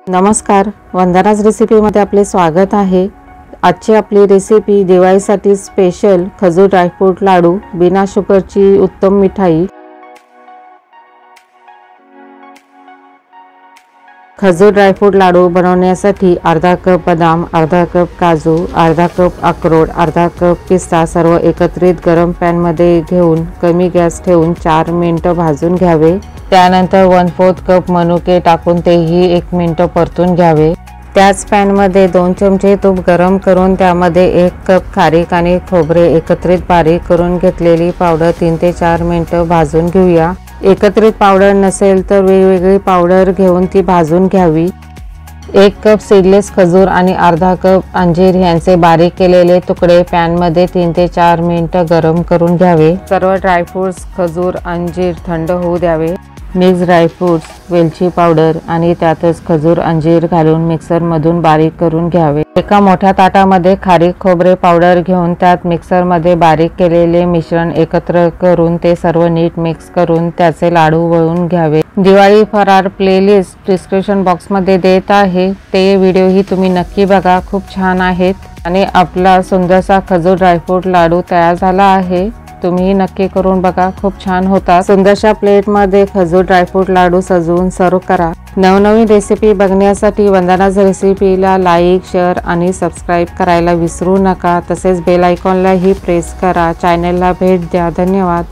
नमस्कार, वंदनाच रेसिपीमध्ये आपले स्वागत आहे। आजची आपली रेसिपी दिवाळीसाठी स्पेशल खजूर ड्रायफ्रूट लाडू, बिना शुगरची उत्तम मिठाई। खजूर ड्रायफ्रूट लाडू बनवण्यासाठी अर्धा कप बदाम, अर्धा कप काजू, अर्धा कप अक्रोड, अर्धा कप पिस्ता सर्व एकत्रित गरम पॅन मध्ये घेऊन कमी गॅस ठेवून 4 मिनिटे भाजून घ्यावे। त्यानंतर 1/4 कप मनुके टाकून तेही 1 मिनिट परतून घ्यावे। त्याच पॅन मध्ये 2 चमचे तूप गरम करून त्यामध्ये 1 कप खारीक आणि खोबरे एकत्रित बारीक करून घेतलेली पावडर 3 ते 4 मिनिटे भाजून घेऊया। एकत्रित पावडर नसेल तर वेगवेगळी पावडर घेऊन ती भाजून घ्यावी। 1 कप सीडलेस खजूर आणि अर्धा कप अंजीर यांचे बारीक केलेले तुकडे पॅन मध्ये 3 ते 4 मिनिटे गरम करून घ्यावे। सर्व ड्रायफ्रुट्स, खजूर, अंजीर थंड होऊ द्यावे। मिक्स ड्रायफ्रुट्स, वेलची पावडर आणि त्यातच खजूर अंजीर घालून मिक्सर मधून बारीक करून घ्यावे। एका मोठ्या ताटामध्ये खारीक खोबरे पावडर घेऊन त्यात मिक्सर मध्ये बारीक केलेले मिश्रण एकत्र करून ते सर्व नीट मिक्स करून त्याचे लाडू वळून घ्यावे। दिवाळी फराळ प्लेलिस्ट डिस्क्रिप्शन बॉक्स मध्ये देत आहे, ते व्हिडिओही तुम्ही नक्की बघा, खूप छान आहेत। आणि आपला सुंदरसा खजूर ड्रायफ्रूट लाडू तयार झाला आहे, तुम्ही नक्की करून बघा, खूप छान होता। सुंदरशा प्लेट मध्ये खजूर ड्रायफ्रूट लाडू सजवून सर्व करा। नवनवीन रेसिपी बघण्यासाठी वंदनाच रेसिपीला लाईक, शेअर आणि सबस्क्राईब करायला विसरू नका। तसेच बेल आयकॉनलाही प्रेस करा। चॅनलला भेट द्या। धन्यवाद।